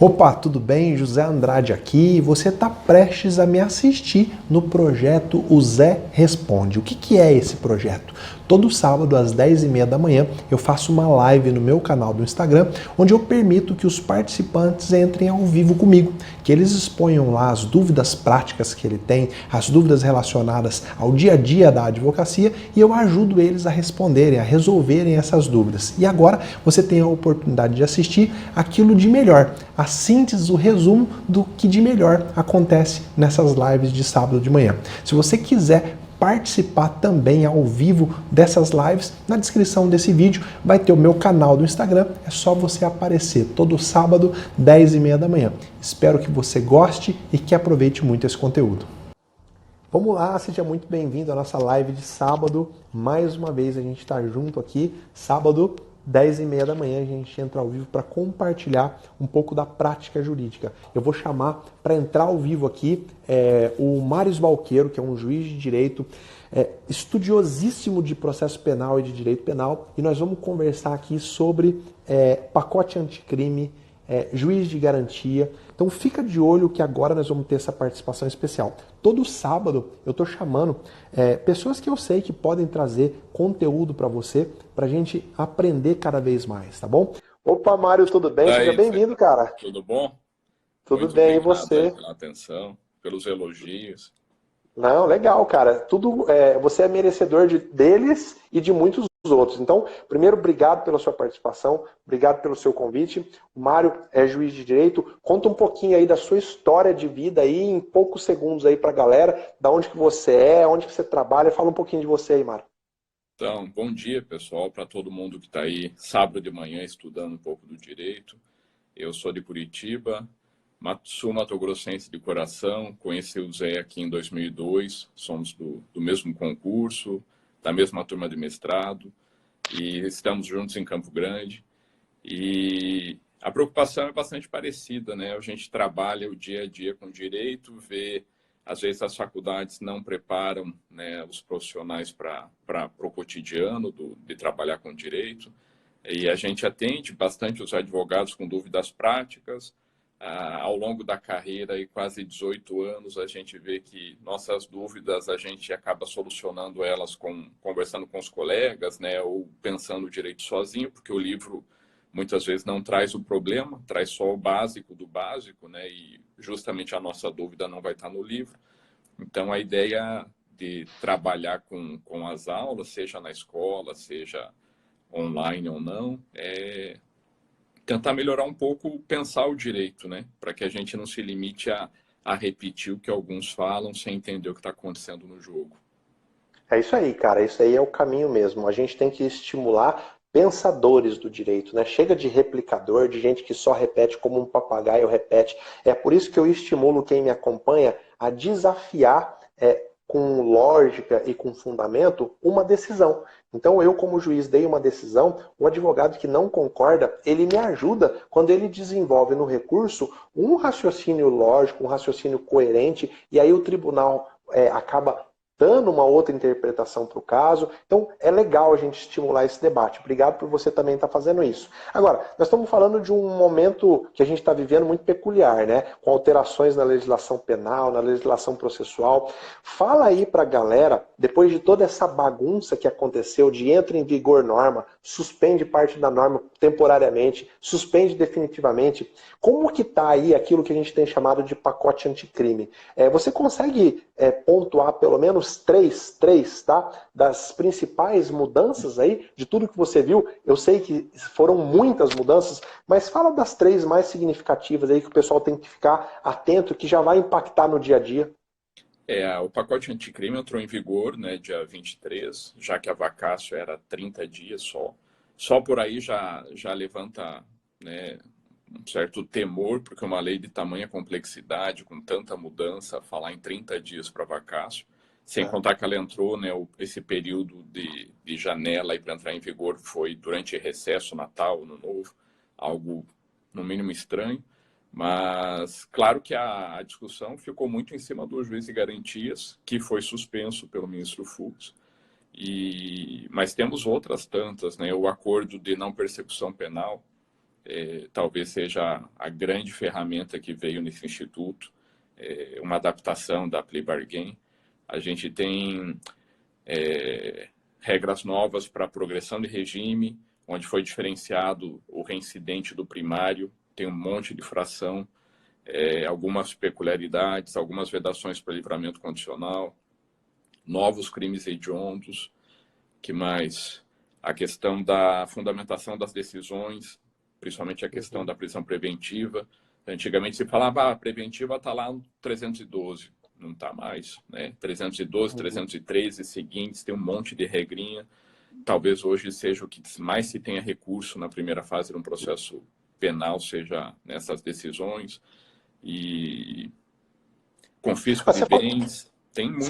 Opa, tudo bem? José Andrade aqui e você está prestes a me assistir no projeto O Zé Responde. O que é esse projeto? Todo sábado às 10h30 da manhã eu faço uma live no meu canal do Instagram onde eu permito que os participantes entrem ao vivo comigo, que eles exponham lá as dúvidas práticas que ele tem, as dúvidas relacionadas ao dia a dia da advocacia e eu ajudo eles a responderem, a resolverem essas dúvidas. E agora você tem a oportunidade de assistir aquilo de melhor, a síntese, o resumo do que de melhor acontece nessas lives de sábado de manhã. Se você quiser participar também ao vivo dessas lives, na descrição desse vídeo vai ter o meu canal do Instagram, é só você aparecer todo sábado, 10h30 da manhã. Espero que você goste e que aproveite muito esse conteúdo. Vamos lá, seja muito bem-vindo à nossa live de sábado. Mais uma vez a gente está junto aqui, sábado, 10h30 da manhã, a gente entra ao vivo para compartilhar um pouco da prática jurídica. Eu vou chamar para entrar ao vivo aqui o Mários Balqueiro, que é um juiz de direito, estudiosíssimo de processo penal e de direito penal, e nós vamos conversar aqui sobre pacote anticrime, juiz de garantia. Então fica de olho que agora nós vamos ter essa participação especial. Todo sábado eu estou chamando pessoas que eu sei que podem trazer conteúdo para você, para a gente aprender cada vez mais, tá bom? Opa, Mário, tudo bem? Seja Daí, bem-vindo, cara. tudo bom? Tudo Muito bem, e obrigado aí você? pela atenção, pelos elogios. Não, legal, cara. Você é merecedor deles e de muitos outros. Então, primeiro, obrigado pela sua participação, obrigado pelo seu convite. O Mário é juiz de direito. Conta um pouquinho aí da sua história de vida aí, em poucos segundos aí pra galera, da onde que você é, onde que você trabalha. Fala um pouquinho de você aí, Mário. Então, bom dia, pessoal, para todo mundo que está aí sábado de manhã estudando um pouco do direito. Eu sou de Curitiba, sou mato-grossense de coração, conheci o Zé aqui em 2002, somos do mesmo concurso, da mesma turma de mestrado, e estamos juntos em Campo Grande. E a preocupação é bastante parecida, né? A gente trabalha o dia a dia com direito, vê, às vezes as faculdades não preparam, né, os profissionais para o cotidiano de trabalhar com direito, e a gente atende bastante os advogados com dúvidas práticas. Ao longo da carreira, e quase 18 anos, a gente vê que nossas dúvidas a gente acaba solucionando elas conversando com os colegas, né, ou pensando o direito sozinho, porque o livro muitas vezes não traz o problema, traz só o básico do básico, né, e justamente a nossa dúvida não vai estar no livro. Então, a ideia de trabalhar com as aulas, seja na escola, seja online ou não, é tentar melhorar um pouco, pensar o direito, né? Para que a gente não se limite a repetir o que alguns falam sem entender o que está acontecendo no jogo. É isso aí, cara. Isso aí é o caminho mesmo. A gente tem que estimular pensadores do direito, né? Chega de replicador, de gente que só repete como um papagaio repete. É por isso que eu estimulo quem me acompanha a desafiar com lógica e com fundamento uma decisão. Então eu, como juiz, dei uma decisão, o advogado que não concorda, ele me ajuda quando ele desenvolve no recurso um raciocínio lógico, um raciocínio coerente, e aí o tribunal acaba dando uma outra interpretação para o caso. Então, é legal a gente estimular esse debate. Obrigado por você também estar fazendo isso. Agora, nós estamos falando de um momento que a gente está vivendo muito peculiar, né? Com alterações na legislação penal, na legislação processual. Fala aí para a galera, depois de toda essa bagunça que aconteceu, de entra em vigor norma, suspende parte da norma temporariamente, suspende definitivamente, como que está aí aquilo que a gente tem chamado de pacote anticrime? Você consegue pontuar pelo menos três, tá? Das principais mudanças aí, de tudo que você viu. Eu sei que foram muitas mudanças, mas fala das três mais significativas aí que o pessoal tem que ficar atento, que já vai impactar no dia a dia. O pacote anticrime entrou em vigor, né, dia 23, já que a vacácio era 30 dias só. Só por aí já levanta, né, um certo temor, porque uma lei de tamanha complexidade, com tanta mudança, falar em 30 dias para vacácio, sem contar que ela entrou, né, esse período de janela para entrar em vigor foi durante recesso, Natal, Ano Novo, algo no mínimo estranho. Mas, claro que a discussão ficou muito em cima do juiz de garantias, que foi suspenso pelo ministro Fux. Mas temos outras tantas, né? O acordo de não persecução penal, talvez seja a grande ferramenta que veio nesse instituto, uma adaptação da plea bargain. A gente tem regras novas para progressão de regime, onde foi diferenciado o reincidente do primário, tem um monte de fração, algumas peculiaridades, algumas vedações para livramento condicional, novos crimes hediondos, que mais? A questão da fundamentação das decisões, principalmente a questão da prisão preventiva. Antigamente se falava, a preventiva está lá no 312, não está mais, né? 312, 313 e seguintes, tem um monte de regrinha. Talvez hoje seja o que mais se tenha recurso na primeira fase de um processo penal, seja nessas decisões. E confisco de bens, tem muitas...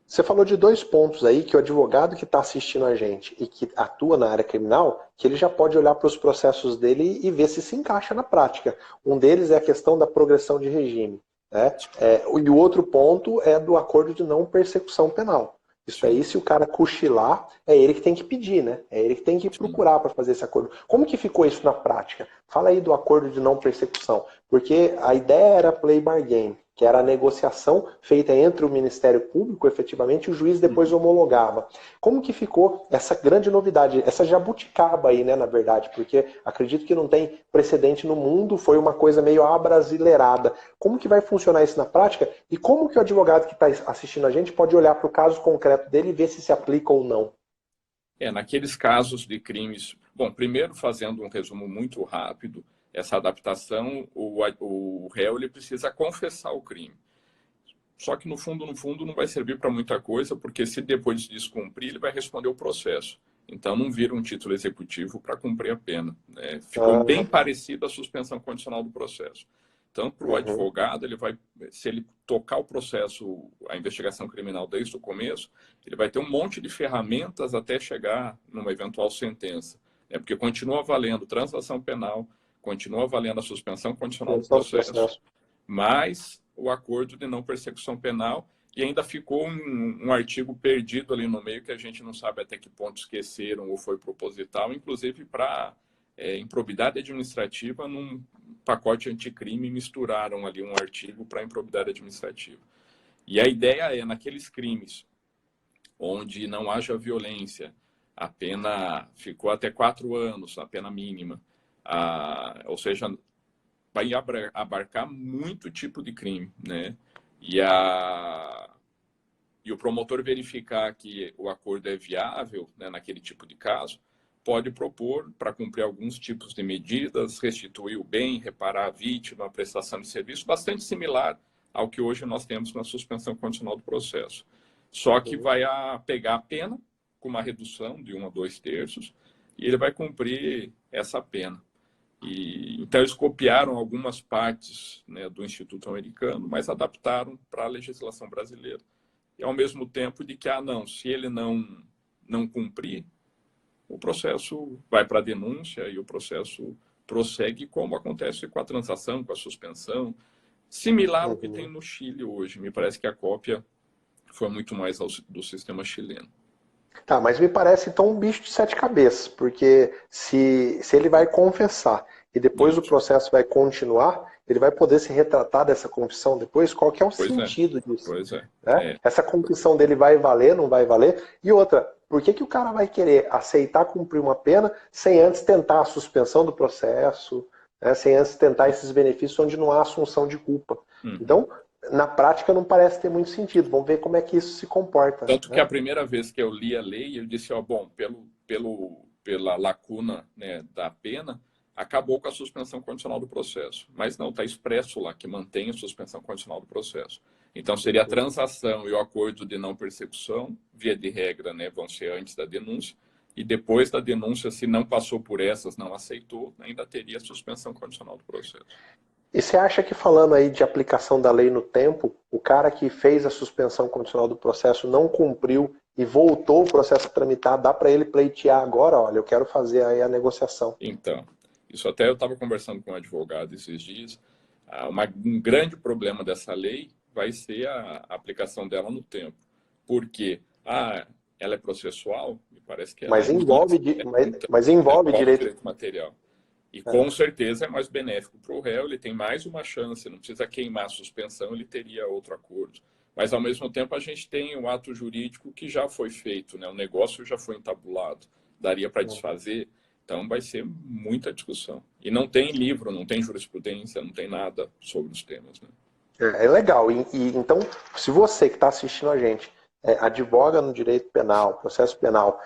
Você falou de 2 pontos aí que o advogado que está assistindo a gente e que atua na área criminal, que ele já pode olhar para os processos dele e ver se encaixa na prática. Um deles é a questão da progressão de regime, né? E o outro ponto é do acordo de não persecução penal. Isso aí, se o cara cochilar, é ele que tem que pedir, né? É ele que tem que procurar para fazer esse acordo. Como que ficou isso na prática? Fala aí do acordo de não persecução. Porque a ideia era plea bargain, que era a negociação feita entre o Ministério Público, efetivamente, e o juiz depois homologava. Como que ficou essa grande novidade, essa jabuticaba aí, né, na verdade, porque acredito que não tem precedente no mundo, foi uma coisa meio abrasileirada. Como que vai funcionar isso na prática? E como que o advogado que está assistindo a gente pode olhar para o caso concreto dele e ver se aplica ou não? Naqueles casos de crimes... Bom, primeiro, fazendo um resumo muito rápido, essa adaptação, o réu ele precisa confessar o crime. Só que, no fundo, não vai servir para muita coisa, porque se depois de descumprir, ele vai responder o processo. Então, não vira um título executivo para cumprir a pena, né? Ficou bem parecido à suspensão condicional do processo. Então, para o advogado, se ele tocar o processo, a investigação criminal desde o começo, ele vai ter um monte de ferramentas até chegar numa eventual sentença. Porque continua valendo transação penal, continua valendo a suspensão condicional do processo, mas o acordo de não persecução penal, e ainda ficou um artigo perdido ali no meio que a gente não sabe até que ponto esqueceram ou foi proposital, inclusive para improbidade administrativa, num pacote anticrime misturaram ali um artigo para improbidade administrativa. E a ideia naqueles crimes onde não haja violência, a pena ficou até 4 anos, a pena mínima. Ou seja, vai abarcar muito tipo de crime, né? E o promotor verificar que o acordo é viável, né, naquele tipo de caso, pode propor, para cumprir alguns tipos de medidas, restituir o bem, reparar a vítima, a prestação de serviço, bastante similar ao que hoje nós temos na suspensão condicional do processo. Só que vai pegar a pena com uma redução de 1 a 2 terços e ele vai cumprir essa pena. Então, eles copiaram algumas partes, né, do Instituto Americano, mas adaptaram para a legislação brasileira. E, ao mesmo tempo, de que, se ele não cumprir, o processo vai para a denúncia e o processo prossegue, como acontece com a transação, com a suspensão, similar ao que tem no Chile hoje. Me parece que a cópia foi muito mais do sistema chileno. Tá, mas me parece então um bicho de 7 cabeças, porque se ele vai confessar e depois o processo vai continuar, ele vai poder se retratar dessa confissão depois? Qual que é o sentido disso? Pois é. Né? Essa confissão dele vai valer, não vai valer? E outra, por que o cara vai querer aceitar cumprir uma pena sem antes tentar a suspensão do processo, né? Sem antes tentar esses benefícios onde não há assunção de culpa? Então, na prática não parece ter muito sentido. Vamos ver como é que isso se comporta. Tanto que a primeira vez que eu li a lei, eu disse, pela lacuna, né, da pena, acabou com a suspensão condicional do processo. Mas não, está expresso lá que mantém a suspensão condicional do processo. Então, seria a transação e o acordo de não persecução, via de regra, né, vão ser antes da denúncia, e depois da denúncia, se não passou por essas, não aceitou, ainda teria a suspensão condicional do processo. E você acha que, falando aí de aplicação da lei no tempo, o cara que fez a suspensão condicional do processo não cumpriu e voltou o processo a tramitar, dá para ele pleitear agora, olha, eu quero fazer aí a negociação? Então, isso até eu estava conversando com um advogado esses dias, um grande problema dessa lei vai ser a aplicação dela no tempo. Porque, ela é processual, me parece que ela mas envolve, mas envolve direito material. E com certeza é mais benéfico para o réu, ele tem mais uma chance, não precisa queimar a suspensão, ele teria outro acordo. Mas, ao mesmo tempo, a gente tem um ato jurídico que já foi feito, né? O negócio já foi entabulado, daria para desfazer, então vai ser muita discussão. E não tem livro, não tem jurisprudência, não tem nada sobre os temas, né? É legal. Então, se você que está assistindo a gente advoga no direito penal, processo penal,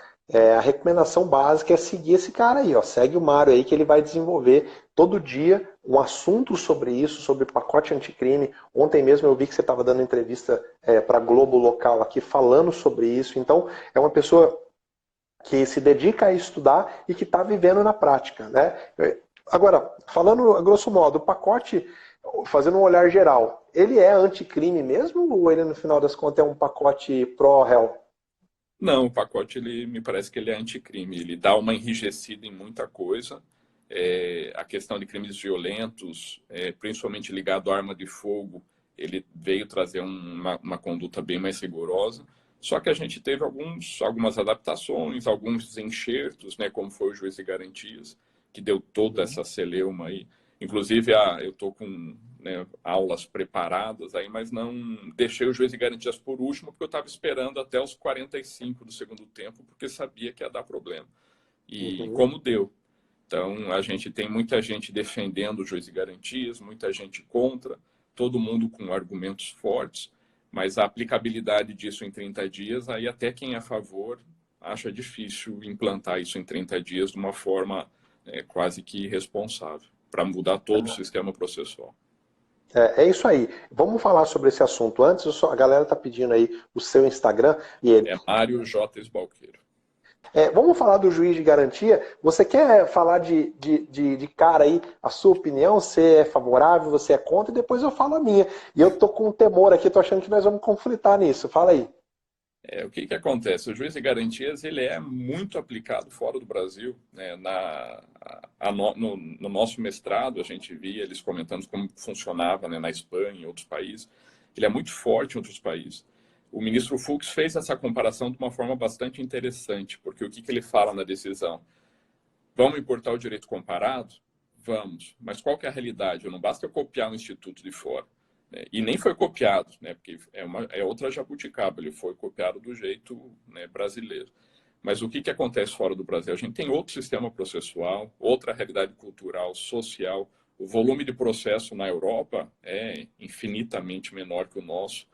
a recomendação básica é seguir esse cara aí, ó. Segue o Mário aí que ele vai desenvolver todo dia um assunto sobre isso, sobre pacote anticrime. Ontem mesmo eu vi que você estava dando entrevista para a Globo Local aqui falando sobre isso. Então, é uma pessoa que se dedica a estudar e que está vivendo na prática, né? Agora, falando a grosso modo, o pacote, fazendo um olhar geral, ele é anticrime mesmo ou ele, no final das contas, é um pacote pró-réu? Não, o pacote, me parece que ele é anticrime. Ele dá uma enrijecida em muita coisa. A questão de crimes violentos, principalmente ligado à arma de fogo, ele veio trazer uma conduta bem mais rigorosa. Só que a gente teve algumas adaptações, alguns enxertos, né, como foi o juiz de garantias, que deu toda essa celeuma aí. Inclusive, eu estou com aulas preparadas aí, mas não deixei o juiz de garantias por último, porque eu estava esperando até os 45 do segundo tempo, porque sabia que ia dar problema. E como deu. Então, a gente tem muita gente defendendo o juiz de garantias, muita gente contra, todo mundo com argumentos fortes, mas a aplicabilidade disso em 30 dias, aí até quem é a favor acha difícil implantar isso em 30 dias de uma forma quase que irresponsável, para mudar todo o sistema processual. É isso aí. Vamos falar sobre esse assunto. Antes, a galera está pedindo aí o seu Instagram. É Mário J. Esbalqueiro. Vamos falar do juiz de garantia. Você quer falar de cara aí a sua opinião? Você é favorável, você é contra? E depois eu falo a minha. E eu tô com um temor aqui, tô achando que nós vamos conflitar nisso. Fala aí. O que acontece? O juiz de garantias ele é muito aplicado fora do Brasil. Né? No nosso mestrado, a gente via eles comentando como funcionava, né, na Espanha e em outros países. Ele é muito forte em outros países. O ministro Fux fez essa comparação de uma forma bastante interessante, porque o que ele fala na decisão? Vamos importar o direito comparado? Vamos. Mas qual que é a realidade? Não basta eu copiar um instituto de fora. E nem foi copiado, né, porque é outra jabuticaba, ele foi copiado do jeito, né, brasileiro. Mas o que acontece fora do Brasil? A gente tem outro sistema processual, outra realidade cultural, social. O volume de processo na Europa é infinitamente menor que o nosso.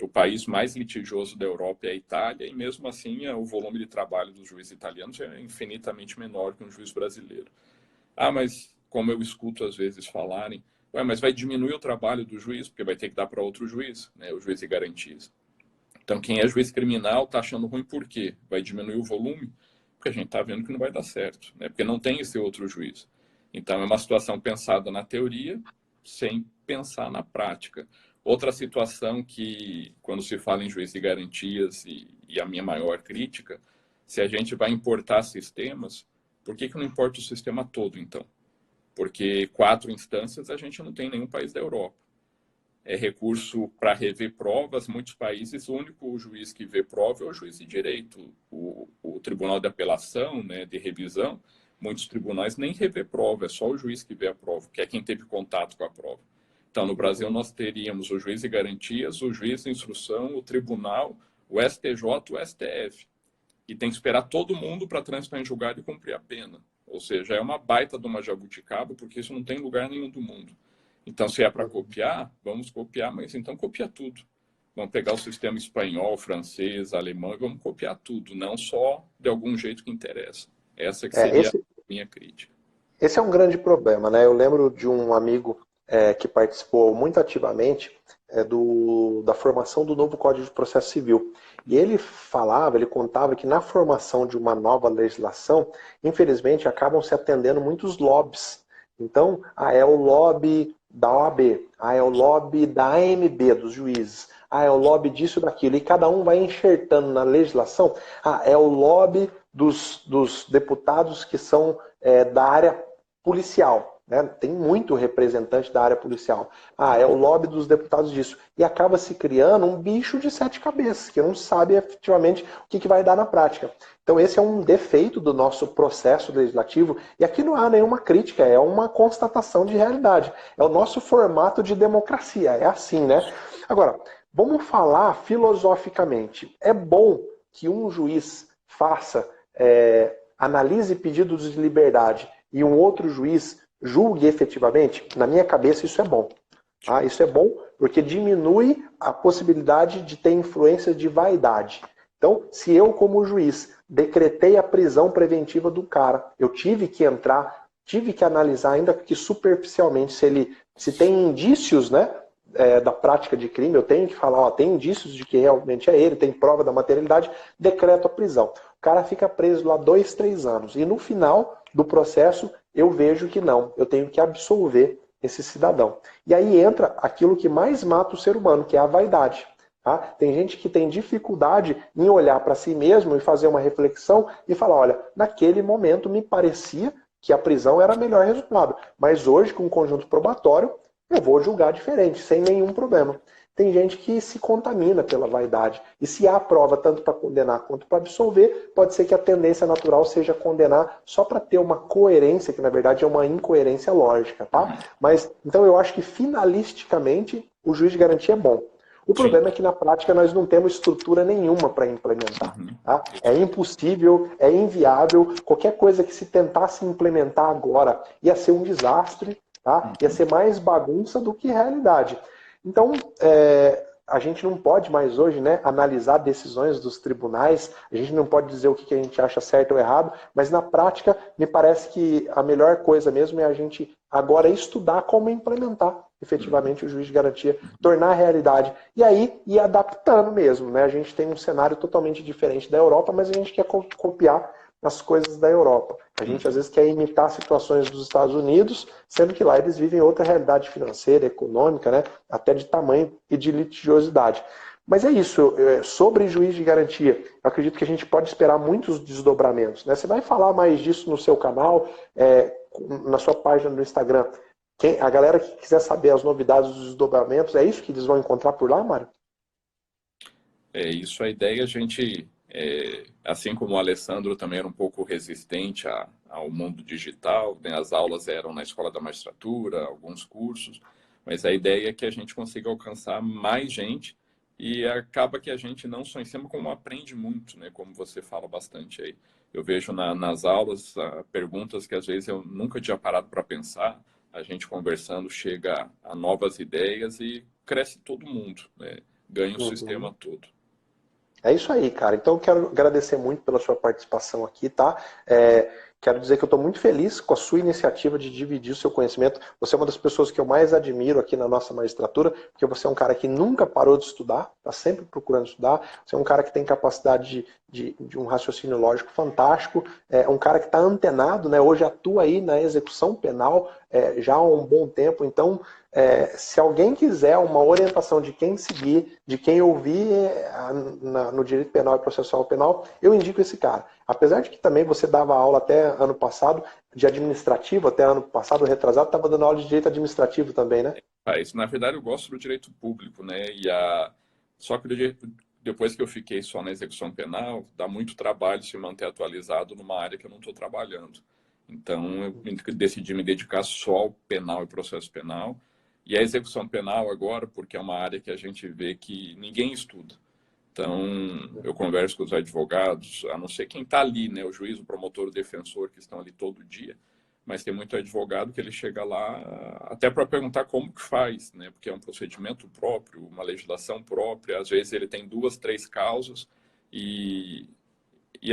O país mais litigioso da Europa é a Itália, e mesmo assim o volume de trabalho dos juízes italianos é infinitamente menor que um juiz brasileiro. Mas como eu escuto às vezes falarem, mas vai diminuir o trabalho do juiz, porque vai ter que dar para outro juiz, né, o juiz de garantias. Então, quem é juiz criminal está achando ruim por quê? Vai diminuir o volume? Porque a gente está vendo que não vai dar certo, né, porque não tem esse outro juiz. Então, é uma situação pensada na teoria, sem pensar na prática. Outra situação que, quando se fala em juiz de garantias, e a minha maior crítica, se a gente vai importar sistemas, por que não importa o sistema todo, então? Porque 4 instâncias a gente não tem em nenhum país da Europa. É recurso para rever provas, muitos países, o único juiz que vê prova é o juiz de direito. O Tribunal de Apelação, né, de revisão, muitos tribunais nem revê prova, é só o juiz que vê a prova, que é quem teve contato com a prova. Então, no Brasil, nós teríamos o juiz de garantias, o juiz de instrução, o tribunal, o STJ, o STF. E tem que esperar todo mundo para transitar em julgado e cumprir a pena. Ou seja, é uma baita de uma jabuticaba, porque isso não tem lugar nenhum do mundo. Então, se é para copiar, vamos copiar, mas então copia tudo. Vamos pegar o sistema espanhol, francês, alemão e vamos copiar tudo, não só de algum jeito que interessa. Essa que seria a minha crítica. Esse é um grande problema, né? Eu lembro de um amigo que participou muito ativamente da formação do novo Código de Processo Civil. E ele contava que na formação de uma nova legislação, infelizmente, acabam se atendendo muitos lobbies. Então, é o lobby da OAB, é o lobby da AMB, dos juízes, é o lobby disso e daquilo. E cada um vai enxertando na legislação, é o lobby dos deputados que são da área policial. né? Tem muito representante da área policial. Ah, é o lobby dos deputados disso. E acaba se criando um bicho de 7 cabeças, que não sabe efetivamente o que vai dar na prática. Então esse é um defeito do nosso processo legislativo, e aqui não há nenhuma crítica, é uma constatação de realidade. É o nosso formato de democracia, é assim, né? Agora, vamos falar filosoficamente. É bom que um juiz faça, analise pedidos de liberdade e um outro juiz julgue efetivamente? Na minha cabeça isso é bom. Tá? Isso é bom porque diminui a possibilidade de ter influência de vaidade. Então, se eu como juiz decretei a prisão preventiva do cara, eu tive que entrar, tive que analisar ainda que superficialmente se tem indícios, né, da prática de crime, eu tenho que falar, ó, tem indícios de que realmente é ele, tem prova da materialidade, decreto a prisão. O cara fica preso lá 2, 3 anos. E no final do processo, eu vejo que não. Eu tenho que absolver esse cidadão. E aí entra aquilo que mais mata o ser humano, que é a vaidade. Tá? Tem gente que tem dificuldade em olhar para si mesmo e fazer uma reflexão e falar, olha, naquele momento me parecia que a prisão era o melhor resultado. Mas hoje, com o conjunto probatório, eu vou julgar diferente, sem nenhum problema. Tem gente que se contamina pela vaidade. E se há prova tanto para condenar quanto para absolver, pode ser que a tendência natural seja condenar só para ter uma coerência, que na verdade é uma incoerência lógica, tá? Mas, então eu acho que finalisticamente o juiz de garantia é bom. O problema é que na prática nós não temos estrutura nenhuma para implementar. Tá? É impossível, é inviável. Qualquer coisa que se tentasse implementar agora ia ser um desastre, tá? Ia ser mais bagunça do que realidade. Então, a gente não pode mais hoje, né, analisar decisões dos tribunais, a gente não pode dizer o que a gente acha certo ou errado, mas na prática me parece que a melhor coisa mesmo é a gente agora estudar como implementar efetivamente o juiz de garantia, tornar a realidade. E aí ir adaptando mesmo, né? A gente tem um cenário totalmente diferente da Europa, mas a gente quer copiar as coisas da Europa. A gente às vezes quer imitar situações dos Estados Unidos, sendo que lá eles vivem outra realidade financeira, econômica, né? Até de tamanho e de litigiosidade. Mas é isso, sobre juiz de garantia, eu acredito que a gente pode esperar muitos desdobramentos, né? Você vai falar mais disso no seu canal, na sua página do Instagram. A galera que quiser saber as novidades dos desdobramentos, é isso que eles vão encontrar por lá, Mário? É isso, a ideia a gente, assim como o Alessandro também era um pouco resistente ao mundo digital, né? As aulas eram na Escola da Magistratura, alguns cursos, mas a ideia é que a gente consiga alcançar mais gente e acaba que a gente não só ensina, como aprende muito, né? Como você fala bastante aí. Eu vejo nas aulas perguntas que às vezes eu nunca tinha parado para pensar, a gente conversando chega a novas ideias e cresce todo mundo, né? Ganha o sistema todo. É isso aí, cara. Então eu quero agradecer muito pela sua participação aqui, tá? Quero dizer que eu estou muito feliz com a sua iniciativa de dividir o seu conhecimento. Você é uma das pessoas que eu mais admiro aqui na nossa magistratura, porque você é um cara que nunca parou de estudar, está sempre procurando estudar. Você é um cara que tem capacidade de um raciocínio lógico fantástico, é um cara que está antenado, né? Hoje atua aí na execução penal já há um bom tempo. Então, se alguém quiser uma orientação de quem seguir, de quem ouvir no direito penal e processual penal, eu indico esse cara. Apesar de que também você dava aula até ano passado de administrativo, até ano passado, retrasado, estava dando aula de direito administrativo também, né? Isso, na verdade, eu gosto do direito público, né? Só que depois que eu fiquei só na execução penal, dá muito trabalho se manter atualizado numa área que eu não estou trabalhando. Então, eu decidi me dedicar só ao penal e processo penal. E a execução penal agora, porque é uma área que a gente vê que ninguém estuda. Então, eu converso com os advogados, a não ser quem está ali, né? O juiz, o promotor, o defensor, que estão ali todo dia. Mas tem muito advogado que ele chega lá até para perguntar como que faz, né? Porque é um procedimento próprio, uma legislação própria. Às vezes ele tem 2, 3 causas e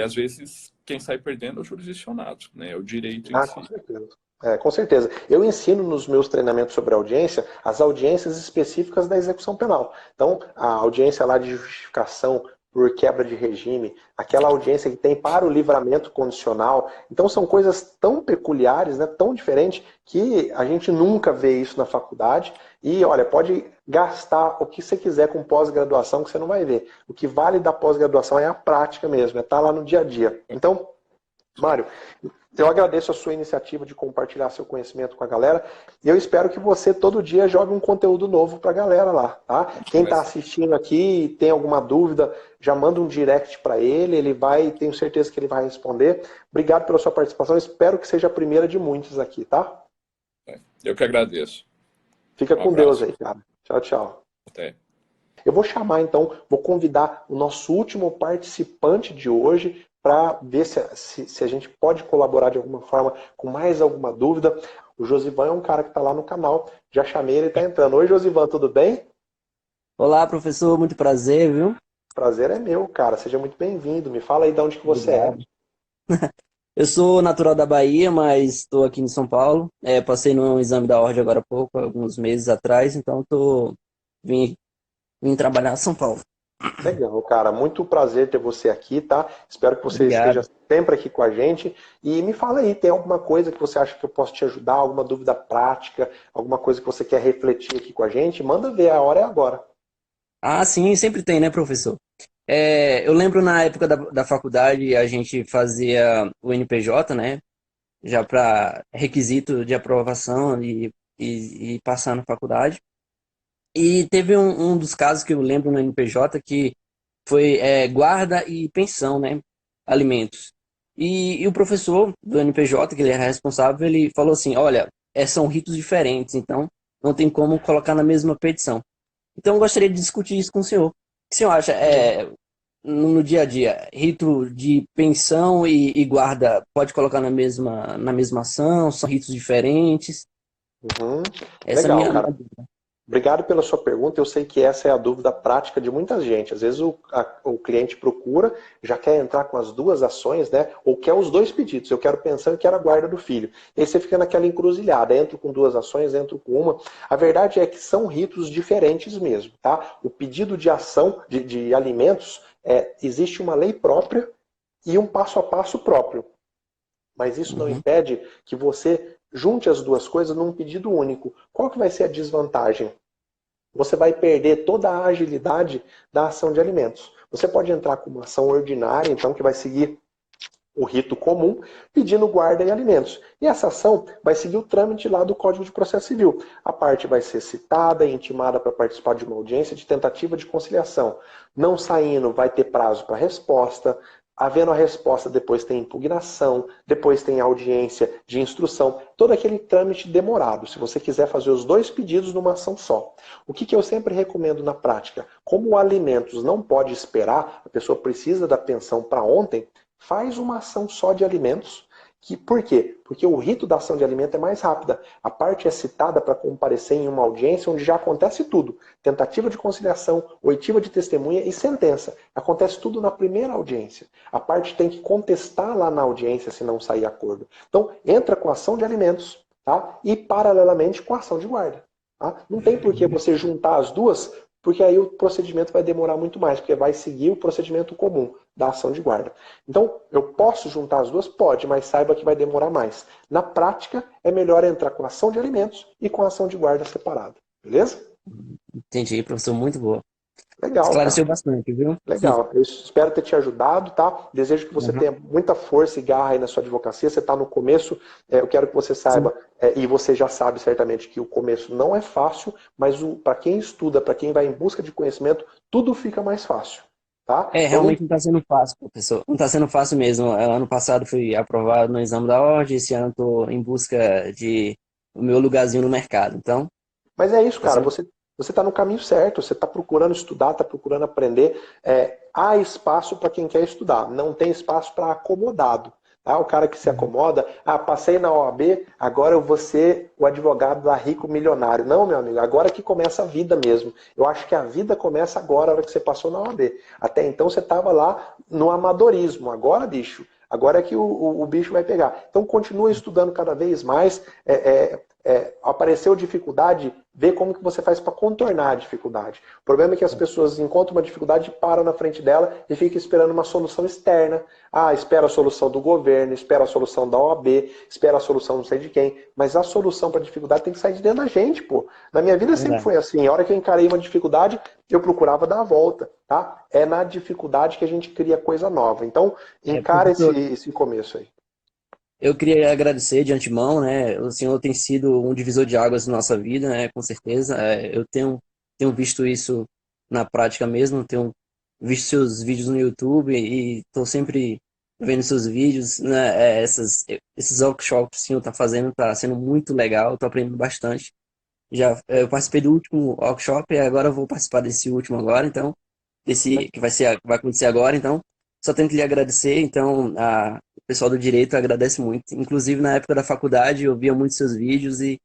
às vezes quem sai perdendo é o jurisdicionado, né? É o direito em si. Com certeza. Com certeza. Eu ensino nos meus treinamentos sobre audiência as audiências específicas da execução penal. Então, a audiência lá de justificação por quebra de regime, aquela audiência que tem para o livramento condicional. Então, são coisas tão peculiares, né, tão diferentes, que a gente nunca vê isso na faculdade. E, olha, pode gastar o que você quiser com pós-graduação, que você não vai ver. O que vale da pós-graduação é a prática mesmo, é estar lá no dia a dia. Então, Mário, eu agradeço a sua iniciativa de compartilhar seu conhecimento com a galera e eu espero que você todo dia jogue um conteúdo novo para a galera lá, tá? Quem está assistindo aqui e tem alguma dúvida, já manda um direct para ele vai, tenho certeza que ele vai responder. Obrigado pela sua participação, espero que seja a primeira de muitos aqui, tá? Eu que agradeço. Fica com Deus aí, cara. Tchau, tchau. Até. Eu vou chamar então, vou convidar o nosso último participante de hoje para ver se a gente pode colaborar de alguma forma com mais alguma dúvida. O Josivan é um cara que está lá no canal, já chamei, ele está entrando. Oi, Josivan, tudo bem? Olá, professor, muito prazer, viu? Prazer é meu, cara, seja muito bem-vindo. Me fala aí de onde que você Obrigado. Eu sou natural da Bahia, mas estou aqui em São Paulo. Passei no exame da ordem agora há pouco, alguns meses atrás, então vim trabalhar em São Paulo. Legal, cara. Muito prazer ter você aqui, tá? Espero que você Obrigado. esteja sempre aqui com a gente. E me fala aí, tem alguma coisa que você acha que eu posso te ajudar? Alguma dúvida prática? Alguma coisa que você quer refletir aqui com a gente? Manda ver, a hora é agora. Ah, sim, sempre tem, né, professor? Eu lembro na época da faculdade, a gente fazia o NPJ, né? Já para requisito de aprovação e passar na faculdade. E teve um dos casos que eu lembro no NPJ que foi guarda e pensão, né? Alimentos. E o professor do NPJ, que ele era responsável, ele falou assim, olha, são ritos diferentes, então não tem como colocar na mesma petição. Então eu gostaria de discutir isso com o senhor. O que o senhor acha no dia a dia? Rito de pensão e guarda pode colocar na mesma ação? São ritos diferentes? Uhum. Essa é a Legal, minha cara. dúvida. Obrigado pela sua pergunta. Eu sei que essa é a dúvida prática de muita gente. Às vezes o cliente procura, já quer entrar com as duas ações, né? Ou quer os dois pedidos. Eu quero pensão e quero a guarda do filho. E aí você fica naquela encruzilhada. Entro com duas ações, entro com uma. A verdade é que são ritos diferentes mesmo, tá? O pedido de ação de alimentos, existe uma lei própria e um passo a passo próprio. Mas isso não Uhum. impede que você junte as duas coisas num pedido único. Qual que vai ser a desvantagem? Você vai perder toda a agilidade da ação de alimentos. Você pode entrar com uma ação ordinária, então, que vai seguir o rito comum, pedindo guarda e alimentos. E essa ação vai seguir o trâmite lá do Código de Processo Civil. A parte vai ser citada e intimada para participar de uma audiência de tentativa de conciliação. Não saindo, vai ter prazo para resposta. Havendo a resposta, depois tem impugnação, depois tem audiência de instrução, todo aquele trâmite demorado, se você quiser fazer os dois pedidos numa ação só. O que eu sempre recomendo na prática? Como o alimentos não pode esperar, a pessoa precisa da pensão para ontem, faz uma ação só de alimentos. Por quê? Porque o rito da ação de alimento é mais rápida. A parte é citada para comparecer em uma audiência onde já acontece tudo. Tentativa de conciliação, oitiva de testemunha e sentença. Acontece tudo na primeira audiência. A parte tem que contestar lá na audiência se não sair acordo. Então, entra com a ação de alimentos, tá? E paralelamente com a ação de guarda. Tá? Não tem por que você juntar as duas, porque aí o procedimento vai demorar muito mais, porque vai seguir o procedimento comum da ação de guarda. Então, eu posso juntar as duas? Pode, mas saiba que vai demorar mais. Na prática, é melhor entrar com a ação de alimentos e com a ação de guarda separada. Beleza? Entendi, professor, muito boa. Legal, Esclareceu cara. bastante, viu? Legal. Eu espero ter te ajudado, tá? Desejo que você tenha muita força e garra aí na sua advocacia. Você está no começo. Eu quero que você saiba, e você já sabe certamente que o começo não é fácil, mas para quem estuda, para quem vai em busca de conhecimento, tudo fica mais fácil. Tá? Realmente não está sendo fácil, professor. Não está sendo fácil mesmo. Ano passado fui aprovado no exame da ordem, esse ano estou em busca de o meu lugarzinho no mercado. Então, Mas é isso, cara. Você está no caminho certo. Você está procurando estudar, está procurando aprender. Há espaço para quem quer estudar. Não tem espaço para acomodado. Tá? O cara que se acomoda, passei na OAB, agora eu vou ser o advogado da rico milionário. Não, meu amigo, agora que começa a vida mesmo. Eu acho que a vida começa agora, a hora que você passou na OAB. Até então você estava lá no amadorismo. Agora, bicho, agora é que o bicho vai pegar. Então continua estudando cada vez mais. Apareceu dificuldade, vê como que você faz para contornar a dificuldade. O problema é que as pessoas encontram uma dificuldade, param na frente dela e ficam esperando uma solução externa. Espera a solução do governo, espera a solução da OAB, espera a solução não sei de quem. Mas a solução para a dificuldade tem que sair de dentro da gente, pô. Na minha vida sempre foi assim. A hora que eu encarei uma dificuldade, eu procurava dar a volta, tá? É na dificuldade que a gente cria coisa nova. Então, encara esse começo aí. Eu queria agradecer de antemão, né? O senhor tem sido um divisor de águas na nossa vida, né? Com certeza. Eu tenho visto isso na prática mesmo, tenho visto seus vídeos no YouTube e estou sempre vendo seus vídeos, né? Esses workshops que o senhor está fazendo, está sendo muito legal, estou aprendendo bastante. Eu participei do último workshop e agora eu vou participar desse último agora, então, desse que vai acontecer agora, então, só tenho que lhe agradecer, então, o pessoal do direito agradece muito. Inclusive, na época da faculdade, eu via muitos seus vídeos e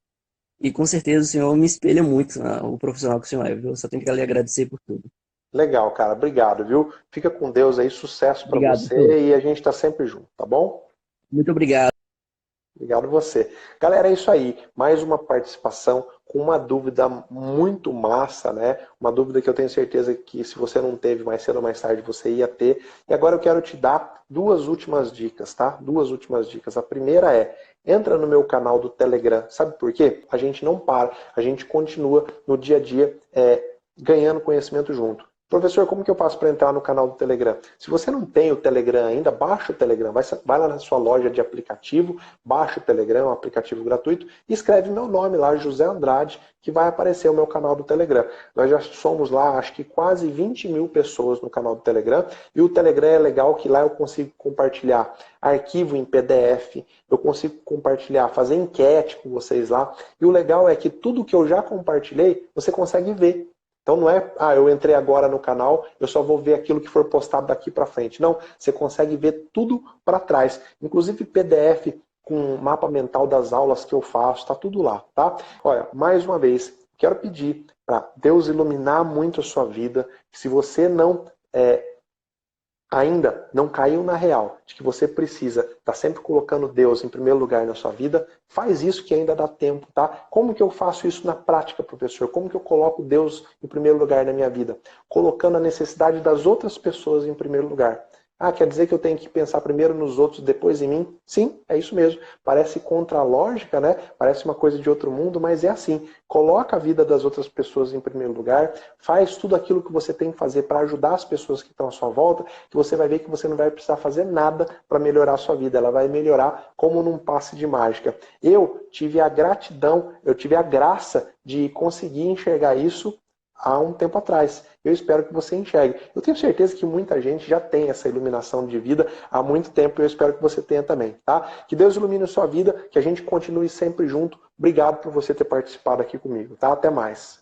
com certeza o senhor me espelha muito, o profissional que o senhor é, viu? Eu só tenho que lhe agradecer por tudo. Legal, cara. Obrigado, viu? Fica com Deus aí, sucesso para Obrigado, doutor. você e a gente está sempre junto, tá bom? Muito obrigado. Obrigado você. Galera, é isso aí. Mais uma participação com uma dúvida muito massa, né? Uma dúvida que eu tenho certeza que se você não teve mais cedo ou mais tarde, você ia ter. E agora eu quero te dar duas últimas dicas, tá? Duas últimas dicas. A primeira é, entra no meu canal do Telegram. Sabe por quê? A gente não para, a gente continua no dia a dia ganhando conhecimento junto. Professor, como que eu faço para entrar no canal do Telegram? Se você não tem o Telegram ainda, baixa o Telegram. Vai lá na sua loja de aplicativo, baixa o Telegram, um aplicativo gratuito, e escreve meu nome lá, José Andrade, que vai aparecer o meu canal do Telegram. Nós já somos lá, acho que quase 20 mil pessoas no canal do Telegram, e o Telegram é legal que lá eu consigo compartilhar arquivo em PDF, eu consigo compartilhar, fazer enquete com vocês lá, e o legal é que tudo que eu já compartilhei, você consegue ver. Então não é, eu entrei agora no canal, eu só vou ver aquilo que for postado daqui para frente. Não, você consegue ver tudo para trás. Inclusive PDF com mapa mental das aulas que eu faço, tá tudo lá, tá? Olha, mais uma vez, quero pedir para Deus iluminar muito a sua vida. Se você não ainda não caiu na real de que você precisa estar sempre colocando Deus em primeiro lugar na sua vida, faz isso que ainda dá tempo, tá? Como que eu faço isso na prática, professor? Como que eu coloco Deus em primeiro lugar na minha vida? Colocando a necessidade das outras pessoas em primeiro lugar. Quer dizer que eu tenho que pensar primeiro nos outros, depois em mim? Sim, é isso mesmo. Parece contra a lógica, né? Parece uma coisa de outro mundo, mas é assim. Coloca a vida das outras pessoas em primeiro lugar, faz tudo aquilo que você tem que fazer para ajudar as pessoas que estão à sua volta, que você vai ver que você não vai precisar fazer nada para melhorar a sua vida. Ela vai melhorar como num passe de mágica. Eu tive a gratidão, eu tive a graça de conseguir enxergar isso há um tempo atrás. Eu espero que você enxergue. Eu tenho certeza que muita gente já tem essa iluminação de vida há muito tempo e eu espero que você tenha também, tá? Que Deus ilumine a sua vida, que a gente continue sempre junto. Obrigado por você ter participado aqui comigo, tá? Até mais.